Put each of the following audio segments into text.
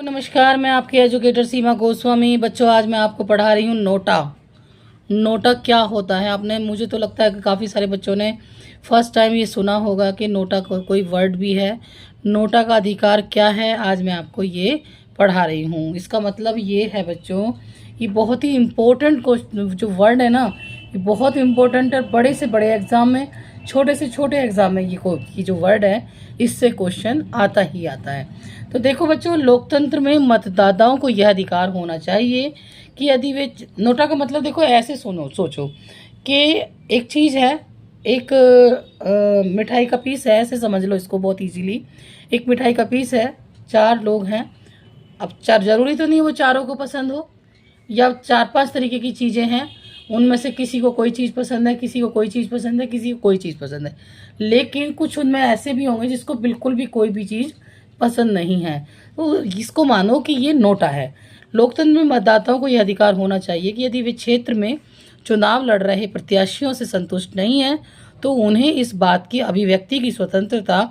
नमस्कार, मैं आपकी एजुकेटर सीमा गोस्वामी। बच्चों, आज मैं आपको पढ़ा रही हूँ नोटा। नोटा क्या होता है? आपने, मुझे तो लगता है कि काफ़ी सारे बच्चों ने फर्स्ट टाइम ये सुना होगा कि नोटा कोई वर्ड भी है। नोटा का अधिकार क्या है, आज मैं आपको ये पढ़ा रही हूँ। इसका मतलब ये है बच्चों, ये बहुत ही इम्पोर्टेंट जो वर्ड है ना, ये बहुत इम्पोर्टेंट है। बड़े से बड़े एग्ज़ाम में, छोटे से छोटे एग्ज़ाम में ये जो वर्ड है, इससे क्वेश्चन आता ही आता है। तो देखो बच्चों, लोकतंत्र में मतदाताओं को यह अधिकार होना चाहिए कि यदि वे, नोटा का मतलब देखो ऐसे सोचो कि एक चीज़ है, एक मिठाई का पीस है, ऐसे समझ लो इसको बहुत इजीली। एक मिठाई का पीस है, 4 लोग हैं। अब चार, ज़रूरी तो नहीं वो चारों को पसंद हो, या 4-5 तरीके की चीज़ें हैं, उनमें से किसी को कोई चीज़ पसंद है, किसी को कोई चीज़ पसंद है, किसी को कोई चीज़ पसंद है। लेकिन कुछ उनमें ऐसे भी होंगे जिसको बिल्कुल भी कोई भी चीज़ पसंद नहीं है, तो इसको मानो कि ये नोटा है। लोकतंत्र में मतदाताओं को यह अधिकार होना चाहिए कि यदि वे क्षेत्र में चुनाव लड़ रहे प्रत्याशियों से संतुष्ट नहीं हैं, तो उन्हें इस बात की अभिव्यक्ति की स्वतंत्रता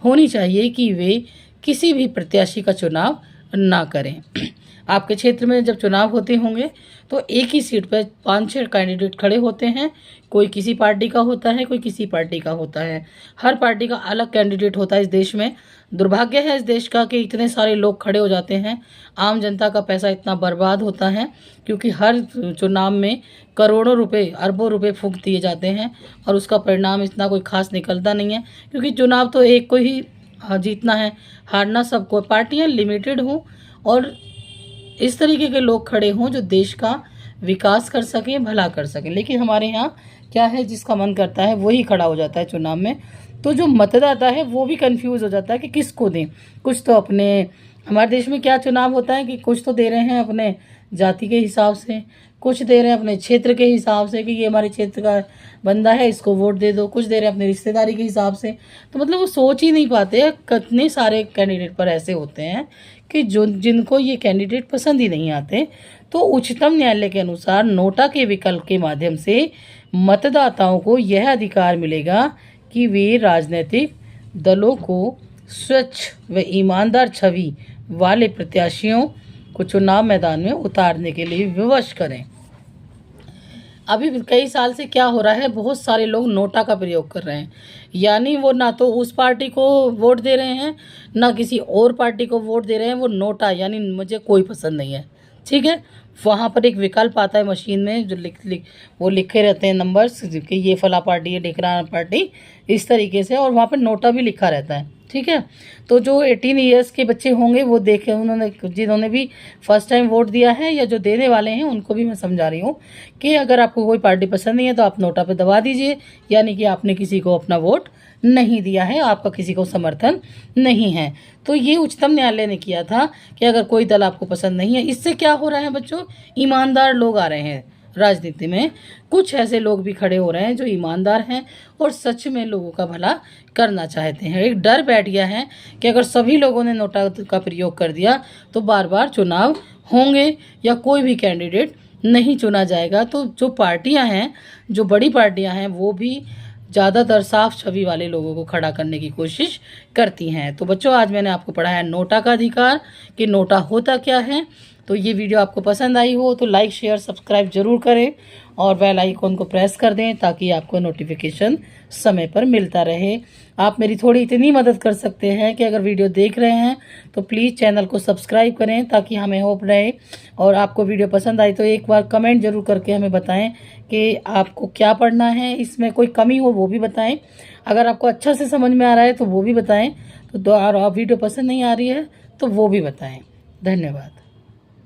होनी चाहिए कि वे किसी भी प्रत्याशी का चुनाव ना करें। आपके क्षेत्र में जब चुनाव होते होंगे तो एक ही सीट पर 5-6 कैंडिडेट खड़े होते हैं। कोई किसी पार्टी का होता है, कोई किसी पार्टी का होता है। हर पार्टी का अलग कैंडिडेट होता है इस देश में। दुर्भाग्य है इस देश का कि इतने सारे लोग खड़े हो जाते हैं, आम जनता का पैसा इतना बर्बाद होता है, क्योंकि हर चुनाव में करोड़ों रुपए, अरबों रुपए फूंक दिए जाते हैं और उसका परिणाम इतना कोई खास निकलता नहीं है। क्योंकि चुनाव तो एक को ही जीतना है, हारना सबको। पार्टियां लिमिटेड हों और इस तरीके के लोग खड़े हों जो देश का विकास कर सकें, भला कर सकें। लेकिन हमारे यहाँ क्या है, जिसका मन करता है वही खड़ा हो जाता है चुनाव में। तो जो मतदाता है वो भी कंफ्यूज हो जाता है कि किसको दें। कुछ तो अपने, हमारे देश में क्या चुनाव होता है कि कुछ तो दे रहे हैं अपने जाति के हिसाब से, कुछ दे रहे हैं अपने क्षेत्र के हिसाब से कि ये हमारे क्षेत्र का बंदा है, इसको वोट दे दो। कुछ दे रहे हैं अपनी रिश्तेदारी के हिसाब से। तो मतलब वो सोच ही नहीं पाते। कितने सारे कैंडिडेट पर ऐसे होते हैं कि जिनको ये कैंडिडेट पसंद ही नहीं आते। तो उच्चतम न्यायालय के अनुसार नोटा के विकल्प के माध्यम से मतदाताओं को यह अधिकार मिलेगा कि वे राजनीतिक दलों को स्वच्छ व ईमानदार छवि वाले प्रत्याशियों को चुनाव मैदान में उतारने के लिए विवश करें। अभी कई साल से क्या हो रहा है, बहुत सारे लोग नोटा का प्रयोग कर रहे हैं। यानी वो ना तो उस पार्टी को वोट दे रहे हैं, ना किसी और पार्टी को वोट दे रहे हैं। वो नोटा यानी मुझे कोई पसंद नहीं है, ठीक है। वहाँ पर एक विकल्प आता है मशीन में, जो वो लिखे रहते हैं नंबर्स कि ये फला पार्टी है, ढिकरा पार्टी, इस तरीके से। और वहाँ पर नोटा भी लिखा रहता है, ठीक है। तो जो 18 ईयर्स के बच्चे होंगे वो देखें, उन्होंने, जिन्होंने भी फर्स्ट टाइम वोट दिया है या जो देने वाले हैं, उनको भी मैं समझा रही हूँ कि अगर आपको कोई पार्टी पसंद नहीं है तो आप नोटा पे दबा दीजिए। यानी कि आपने किसी को अपना वोट नहीं दिया है, आपका किसी को समर्थन नहीं है। तो ये उच्चतम न्यायालय ने किया था कि अगर कोई दल आपको पसंद नहीं है, इससे क्या हो रहा है बच्चों, ईमानदार लोग आ रहे हैं राजनीति में। कुछ ऐसे लोग भी खड़े हो रहे हैं जो ईमानदार हैं और सच में लोगों का भला करना चाहते हैं। एक डर बैठ गया है कि अगर सभी लोगों ने नोटा का प्रयोग कर दिया तो बार बार चुनाव होंगे या कोई भी कैंडिडेट नहीं चुना जाएगा। तो जो पार्टियां हैं, जो बड़ी पार्टियां हैं, वो भी ज़्यादातर साफ छवि वाले लोगों को खड़ा करने की कोशिश करती हैं। तो बच्चों, आज मैंने आपको पढ़ाया नोटा का अधिकार, कि नोटा होता क्या है। तो ये वीडियो आपको पसंद आई हो तो लाइक, शेयर, सब्सक्राइब जरूर करें और बेल आइकॉन को प्रेस कर दें ताकि आपको नोटिफिकेशन समय पर मिलता रहे। आप मेरी थोड़ी इतनी मदद कर सकते हैं कि अगर वीडियो देख रहे हैं तो प्लीज़ चैनल को सब्सक्राइब करें ताकि हमें होप रहे। और आपको वीडियो पसंद आई तो एक बार कमेंट जरूर करके हमें बताएं कि आपको क्या पढ़ना है, इसमें कोई कमी हो वो भी बताएं। अगर आपको अच्छा से समझ में आ रहा है तो वो भी बताएं। तो और वीडियो पसंद नहीं आ रही है तो वो भी बताएं। धन्यवाद।